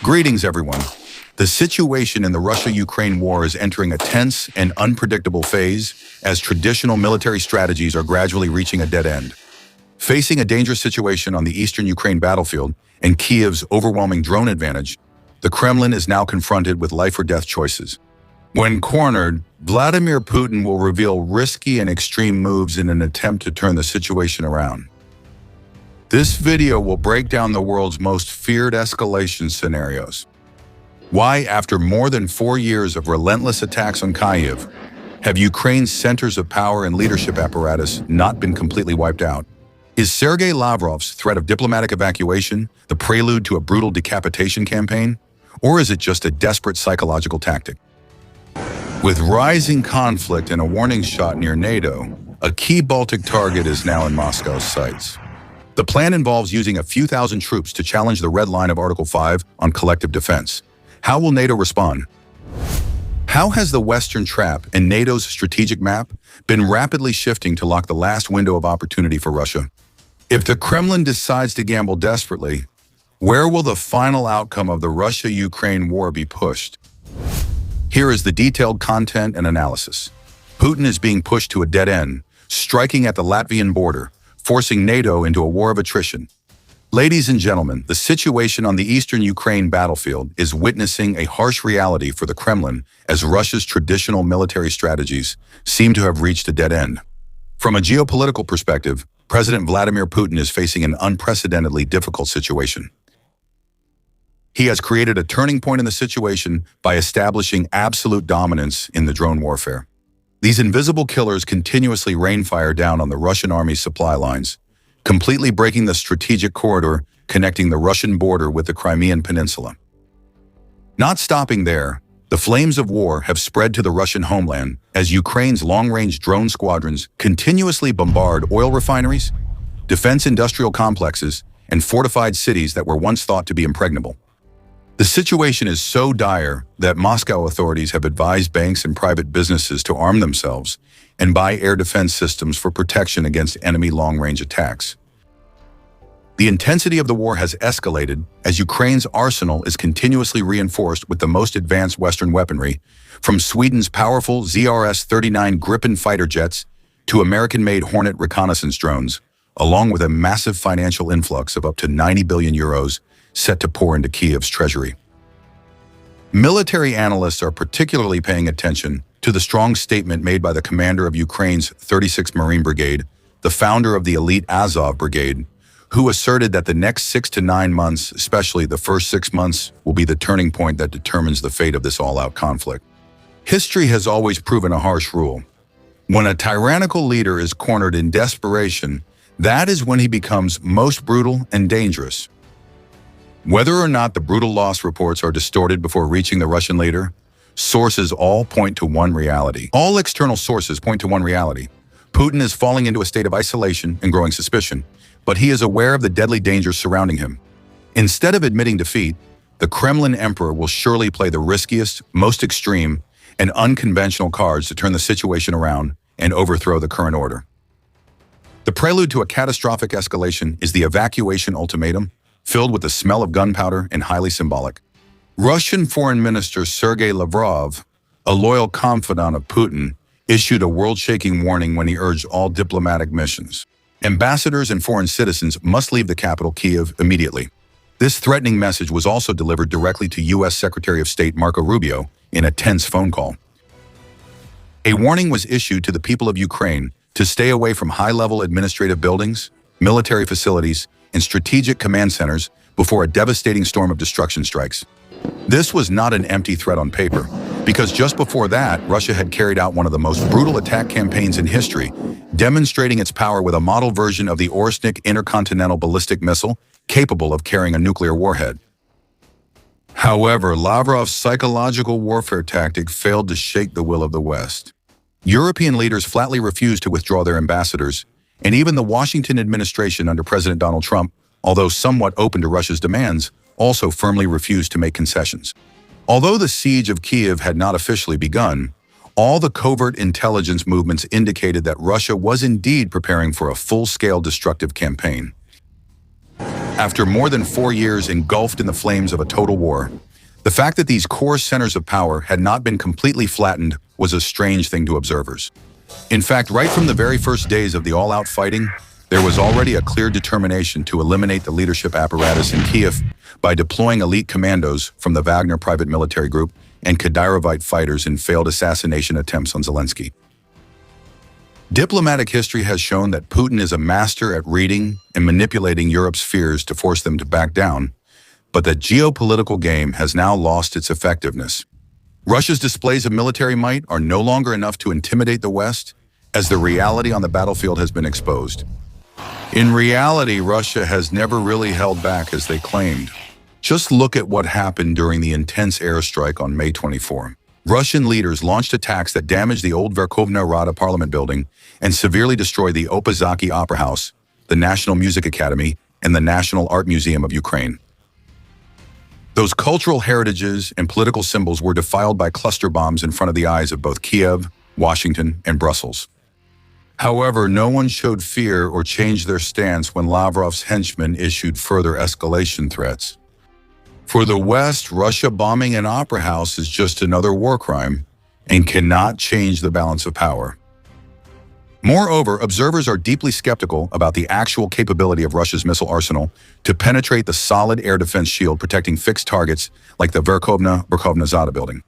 Greetings, everyone. The situation in the Russia-Ukraine war is entering a tense and unpredictable phase as traditional military strategies are gradually reaching a dead end. Facing a dangerous situation on the eastern Ukraine battlefield and Kyiv's overwhelming drone advantage, the Kremlin is now confronted with life-or-death choices. When cornered, Vladimir Putin will reveal risky and extreme moves in an attempt to turn the situation around. This video will break down the world's most feared escalation scenarios. Why, after more than 4 years of relentless attacks on Kyiv, have Ukraine's centers of power and leadership apparatus not been completely wiped out? Is Sergei Lavrov's threat of diplomatic evacuation the prelude to a brutal decapitation campaign? Or is it just a desperate psychological tactic? With rising conflict and a warning shot near NATO, a key Baltic target is now in Moscow's sights. The plan involves using a few thousand troops to challenge the red line of Article 5 on collective defense. How will NATO respond? How has the Western trap and NATO's strategic map been rapidly shifting to lock the last window of opportunity for Russia? If the Kremlin decides to gamble desperately, where will the final outcome of the Russia-Ukraine war be pushed? Here is the detailed content and analysis. Putin is being pushed to a dead end, striking at the Latvian border, forcing NATO into a war of attrition. Ladies and gentlemen, the situation on the eastern Ukraine battlefield is witnessing a harsh reality for the Kremlin as Russia's traditional military strategies seem to have reached a dead end. From a geopolitical perspective, President Vladimir Putin is facing an unprecedentedly difficult situation. He has created a turning point in the situation by establishing absolute dominance in the drone warfare. These invisible killers continuously rain fire down on the Russian army's supply lines, completely breaking the strategic corridor connecting the Russian border with the Crimean Peninsula. Not stopping there, the flames of war have spread to the Russian homeland as Ukraine's long-range drone squadrons continuously bombard oil refineries, defense industrial complexes, and fortified cities that were once thought to be impregnable. The situation is so dire that Moscow authorities have advised banks and private businesses to arm themselves and buy air defense systems for protection against enemy long-range attacks. The intensity of the war has escalated as Ukraine's arsenal is continuously reinforced with the most advanced Western weaponry, from Sweden's powerful ZRS-39 Gripen fighter jets to American-made Hornet reconnaissance drones, along with a massive financial influx of up to 90 billion euros set to pour into Kyiv's treasury. Military analysts are particularly paying attention to the strong statement made by the commander of Ukraine's 36th Marine Brigade, the founder of the elite Azov Brigade, who asserted that the next 6 to 9 months, especially the first 6 months, will be the turning point that determines the fate of this all-out conflict. History has always proven a harsh rule. When a tyrannical leader is cornered in desperation, that is when he becomes most brutal and dangerous. Whether or not the brutal loss reports are distorted before reaching the Russian leader, sources all point to one reality. All external sources point to one reality. Putin is falling into a state of isolation and growing suspicion, but he is aware of the deadly dangers surrounding him. Instead of admitting defeat, the Kremlin emperor will surely play the riskiest, most extreme, and unconventional cards to turn the situation around and overthrow the current order. The prelude to a catastrophic escalation is the evacuation ultimatum, filled with the smell of gunpowder and highly symbolic. Russian Foreign Minister Sergei Lavrov, a loyal confidant of Putin, issued a world-shaking warning when he urged all diplomatic missions. Ambassadors and foreign citizens must leave the capital, Kyiv, immediately. This threatening message was also delivered directly to U.S. Secretary of State Marco Rubio in a tense phone call. A warning was issued to the people of Ukraine to stay away from high-level administrative buildings, military facilities, and strategic command centers before a devastating storm of destruction strikes. This was not an empty threat on paper, because just before that, Russia had carried out one of the most brutal attack campaigns in history, demonstrating its power with a model version of the Oresnik intercontinental ballistic missile capable of carrying a nuclear warhead. However, Lavrov's psychological warfare tactic failed to shake the will of the West. European leaders flatly refused to withdraw their ambassadors, and even the Washington administration under President Donald Trump, although somewhat open to Russia's demands, also firmly refused to make concessions. Although the siege of Kyiv had not officially begun, all the covert intelligence movements indicated that Russia was indeed preparing for a full-scale destructive campaign. After more than 4 years engulfed in the flames of a total war, the fact that these core centers of power had not been completely flattened was a strange thing to observers. In fact, right from the very first days of the all-out fighting, there was already a clear determination to eliminate the leadership apparatus in Kyiv by deploying elite commandos from the Wagner private military group and Kadyrovite fighters in failed assassination attempts on Zelensky. Diplomatic history has shown that Putin is a master at reading and manipulating Europe's fears to force them to back down, but the geopolitical game has now lost its effectiveness. Russia's displays of military might are no longer enough to intimidate the West, as the reality on the battlefield has been exposed. In reality, Russia has never really held back as they claimed. Just look at what happened during the intense airstrike on May 24. Russian leaders launched attacks that damaged the old Verkhovna Rada parliament building and severely destroyed the Opazaki Opera House, the National Music Academy, and the National Art Museum of Ukraine. Those cultural heritages and political symbols were defiled by cluster bombs in front of the eyes of both Kyiv, Washington, and Brussels. However, no one showed fear or changed their stance when Lavrov's henchmen issued further escalation threats. For the West, Russia bombing an opera house is just another war crime and cannot change the balance of power. Moreover, observers are deeply skeptical about the actual capability of Russia's missile arsenal to penetrate the solid air defense shield protecting fixed targets like the Verkhovna Zada building.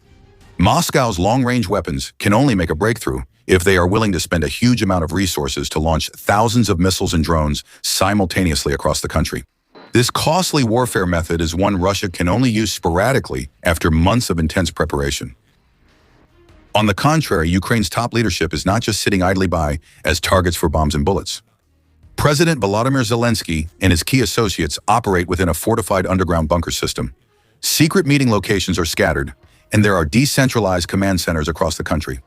Moscow's long-range weapons can only make a breakthrough if they are willing to spend a huge amount of resources to launch thousands of missiles and drones simultaneously across the country. This costly warfare method is one Russia can only use sporadically after months of intense preparation. On the contrary, Ukraine's top leadership is not just sitting idly by as targets for bombs and bullets. President Volodymyr Zelensky and his key associates operate within a fortified underground bunker system. Secret meeting locations are scattered, and there are decentralized command centers across the country.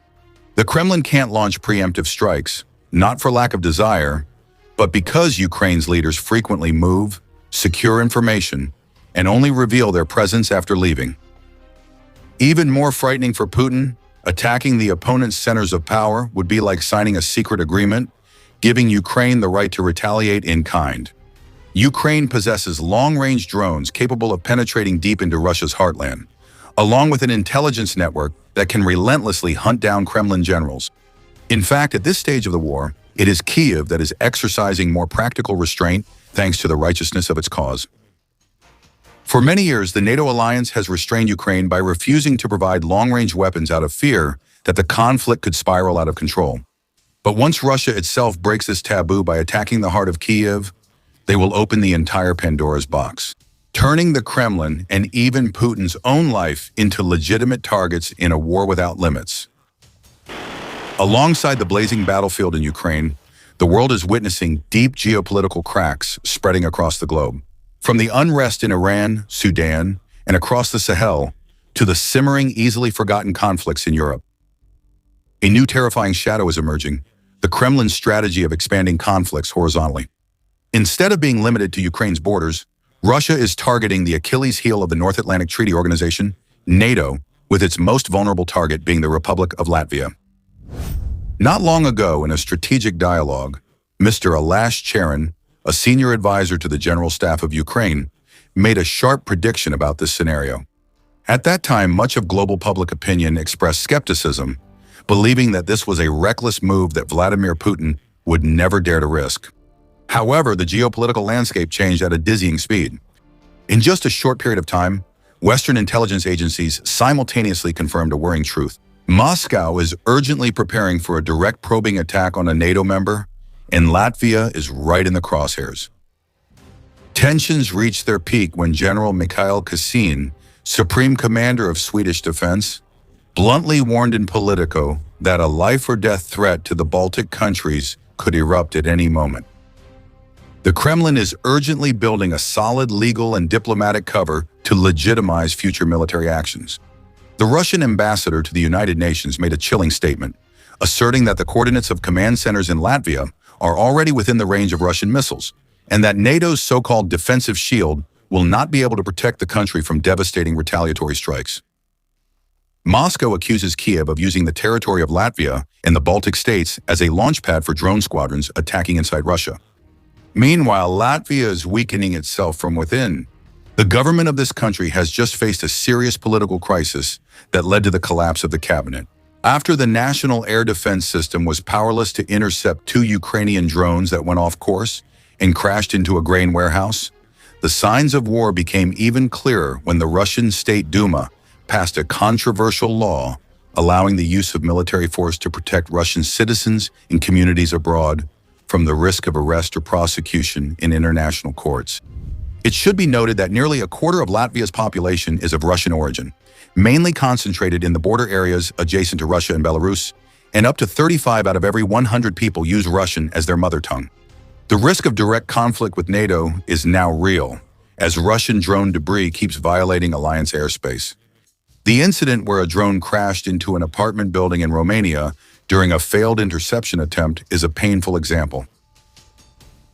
The Kremlin can't launch preemptive strikes, not for lack of desire, but because Ukraine's leaders frequently move, secure information, and only reveal their presence after leaving. Even more frightening for Putin, attacking the opponent's centers of power would be like signing a secret agreement, giving Ukraine the right to retaliate in kind. Ukraine possesses long-range drones capable of penetrating deep into Russia's heartland, along with an intelligence network that can relentlessly hunt down Kremlin generals. In fact, at this stage of the war, it is Kyiv that is exercising more practical restraint thanks to the righteousness of its cause. For many years, the NATO alliance has restrained Ukraine by refusing to provide long-range weapons out of fear that the conflict could spiral out of control. But once Russia itself breaks this taboo by attacking the heart of Kyiv, they will open the entire Pandora's box, turning the Kremlin and even Putin's own life into legitimate targets in a war without limits. Alongside the blazing battlefield in Ukraine, the world is witnessing deep geopolitical cracks spreading across the globe. From the unrest in Iran, Sudan, and across the Sahel, to the simmering, easily forgotten conflicts in Europe. A new terrifying shadow is emerging, the Kremlin's strategy of expanding conflicts horizontally. Instead of being limited to Ukraine's borders, Russia is targeting the Achilles heel of the North Atlantic Treaty Organization, NATO, with its most vulnerable target being the Republic of Latvia. Not long ago, in a strategic dialogue, Mr. Alash Charin, a senior advisor to the General Staff of Ukraine, made a sharp prediction about this scenario. At that time, much of global public opinion expressed skepticism, believing that this was a reckless move that Vladimir Putin would never dare to risk. However, the geopolitical landscape changed at a dizzying speed. In just a short period of time, Western intelligence agencies simultaneously confirmed a worrying truth. Moscow is urgently preparing for a direct probing attack on a NATO member, and Latvia is right in the crosshairs. Tensions reached their peak when General Mikhail Kassin, Supreme Commander of Swedish Defense, bluntly warned in Politico that a life-or-death threat to the Baltic countries could erupt at any moment. The Kremlin is urgently building a solid legal and diplomatic cover to legitimize future military actions. The Russian ambassador to the United Nations made a chilling statement, asserting that the coordinates of command centers in Latvia are already within the range of Russian missiles, and that NATO's so-called defensive shield will not be able to protect the country from devastating retaliatory strikes. Moscow accuses Kyiv of using the territory of Latvia and the Baltic states as a launchpad for drone squadrons attacking inside Russia. Meanwhile, Latvia is weakening itself from within. The government of this country has just faced a serious political crisis that led to the collapse of the cabinet. After the national air defense system was powerless to intercept 2 Ukrainian drones that went off course and crashed into a grain warehouse, the signs of war became even clearer when the Russian State Duma passed a controversial law allowing the use of military force to protect Russian citizens and communities abroad from the risk of arrest or prosecution in international courts. It should be noted that nearly a quarter of Latvia's population is of Russian origin, mainly concentrated in the border areas adjacent to Russia and Belarus, and up to 35 out of every 100 people use Russian as their mother tongue. The risk of direct conflict with NATO is now real, as Russian drone debris keeps violating alliance airspace. The incident where a drone crashed into an apartment building in Romania during a failed interception attempt is a painful example.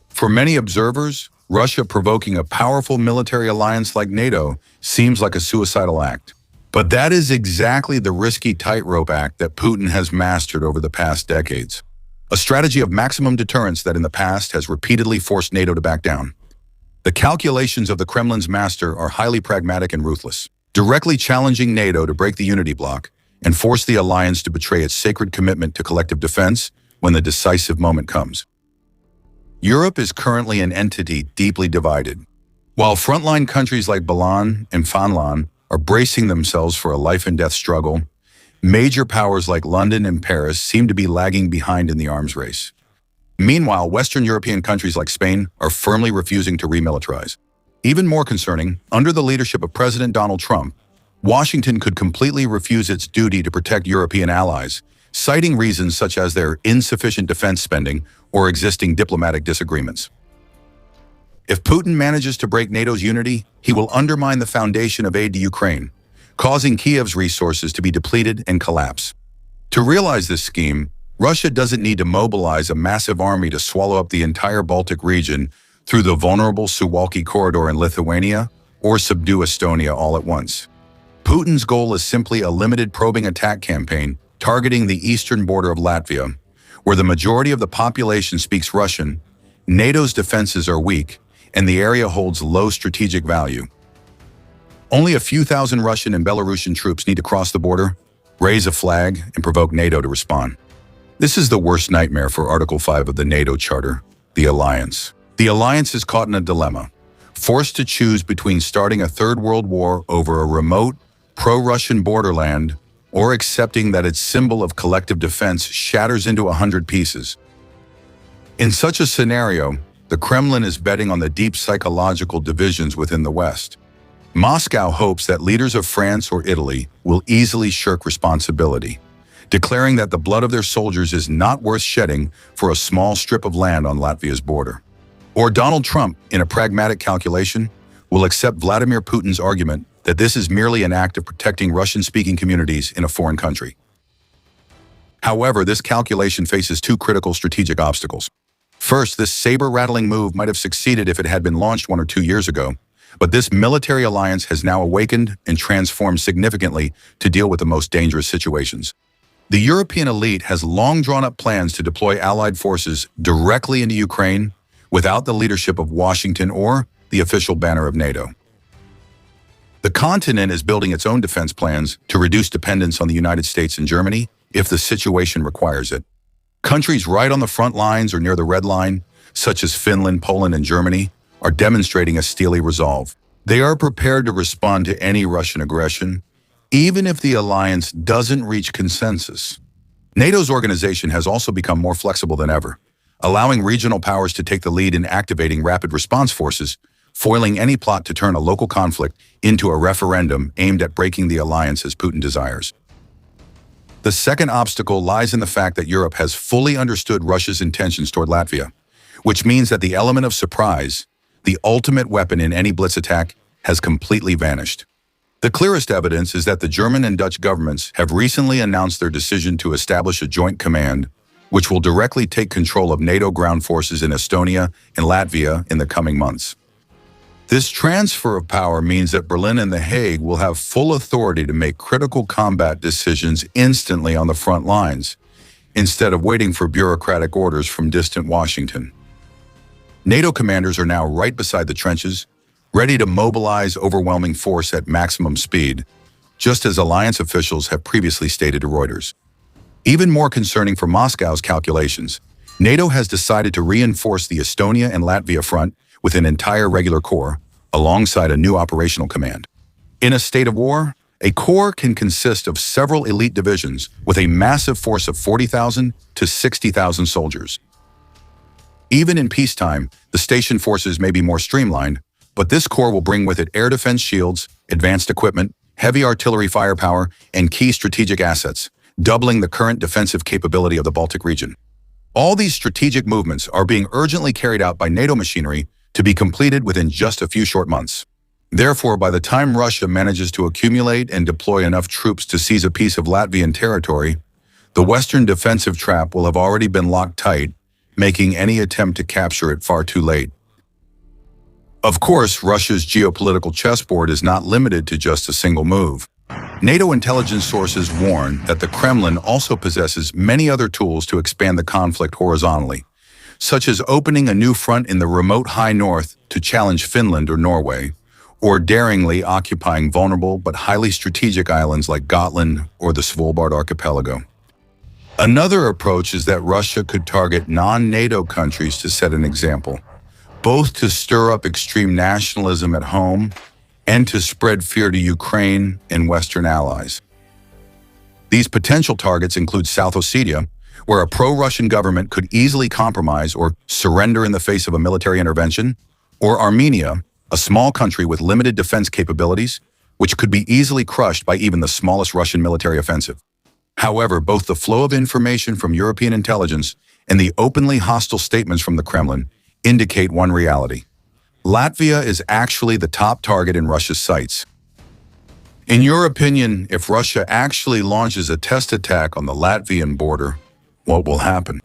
For many observers, Russia provoking a powerful military alliance like NATO seems like a suicidal act. But that is exactly the risky tightrope act that Putin has mastered over the past decades. A strategy of maximum deterrence that in the past has repeatedly forced NATO to back down. The calculations of the Kremlin's master are highly pragmatic and ruthless, directly challenging NATO to break the unity bloc and force the alliance to betray its sacred commitment to collective defense when the decisive moment comes. Europe is currently an entity deeply divided. While frontline countries like Poland and Finland are bracing themselves for a life-and-death struggle, major powers like London and Paris seem to be lagging behind in the arms race. Meanwhile, Western European countries like Spain are firmly refusing to remilitarize. Even more concerning, under the leadership of President Donald Trump, Washington could completely refuse its duty to protect European allies, citing reasons such as their insufficient defense spending or existing diplomatic disagreements. If Putin manages to break NATO's unity, he will undermine the foundation of aid to Ukraine, causing Kyiv's resources to be depleted and collapse. To realize this scheme, Russia doesn't need to mobilize a massive army to swallow up the entire Baltic region through the vulnerable Suwalki corridor in Lithuania or subdue Estonia all at once. Putin's goal is simply a limited probing attack campaign targeting the eastern border of Latvia, where the majority of the population speaks Russian, NATO's defenses are weak, and the area holds low strategic value. Only a few thousand Russian and Belarusian troops need to cross the border, raise a flag, and provoke NATO to respond. This is the worst nightmare for Article 5 of the NATO Charter, the alliance. The alliance is caught in a dilemma, forced to choose between starting a third world war over a remote, pro-Russian borderland or accepting that its symbol of collective defense shatters into 100 pieces. In such a scenario, the Kremlin is betting on the deep psychological divisions within the West. Moscow hopes that leaders of France or Italy will easily shirk responsibility, declaring that the blood of their soldiers is not worth shedding for a small strip of land on Latvia's border. Or Donald Trump, in a pragmatic calculation, will accept Vladimir Putin's argument that this is merely an act of protecting Russian-speaking communities in a foreign country. However, this calculation faces two critical strategic obstacles. First, this saber-rattling move might have succeeded if it had been launched 1 or 2 years ago, but this military alliance has now awakened and transformed significantly to deal with the most dangerous situations. The European elite has long drawn up plans to deploy Allied forces directly into Ukraine without the leadership of Washington or the official banner of NATO. The continent is building its own defense plans to reduce dependence on the United States and Germany if the situation requires it. Countries right on the front lines or near the red line, such as Finland, Poland, and Germany, are demonstrating a steely resolve. They are prepared to respond to any Russian aggression, even if the alliance doesn't reach consensus. NATO's organization has also become more flexible than ever, allowing regional powers to take the lead in activating rapid response forces, foiling any plot to turn a local conflict into a referendum aimed at breaking the alliance as Putin desires. The second obstacle lies in the fact that Europe has fully understood Russia's intentions toward Latvia, which means that the element of surprise, the ultimate weapon in any blitz attack, has completely vanished. The clearest evidence is that the German and Dutch governments have recently announced their decision to establish a joint command, which will directly take control of NATO ground forces in Estonia and Latvia in the coming months. This transfer of power means that Berlin and The Hague will have full authority to make critical combat decisions instantly on the front lines, instead of waiting for bureaucratic orders from distant Washington. NATO commanders are now right beside the trenches, ready to mobilize overwhelming force at maximum speed, just as alliance officials have previously stated to Reuters. Even more concerning for Moscow's calculations, NATO has decided to reinforce the Estonia and Latvia front with an entire regular corps, alongside a new operational command. In a state of war, a corps can consist of several elite divisions with a massive force of 40,000 to 60,000 soldiers. Even in peacetime, the station forces may be more streamlined, but this corps will bring with it air defense shields, advanced equipment, heavy artillery firepower, and key strategic assets, doubling the current defensive capability of the Baltic region. All these strategic movements are being urgently carried out by NATO machinery to be completed within just a few short months. Therefore, by the time Russia manages to accumulate and deploy enough troops to seize a piece of Latvian territory, the Western defensive trap will have already been locked tight, making any attempt to capture it far too late. Of course, Russia's geopolitical chessboard is not limited to just a single move. NATO intelligence sources warn that the Kremlin also possesses many other tools to expand the conflict horizontally, such as opening a new front in the remote high north to challenge Finland or Norway, or daringly occupying vulnerable but highly strategic islands like Gotland or the Svalbard archipelago. Another approach is that Russia could target non-NATO countries to set an example, both to stir up extreme nationalism at home and to spread fear to Ukraine and Western allies. These potential targets include South Ossetia, where a pro-Russian government could easily compromise or surrender in the face of a military intervention, or Armenia, a small country with limited defense capabilities, which could be easily crushed by even the smallest Russian military offensive. However, both the flow of information from European intelligence and the openly hostile statements from the Kremlin indicate one reality. Latvia is actually the top target in Russia's sights. In your opinion, if Russia actually launches a test attack on the Latvian border, what will happen?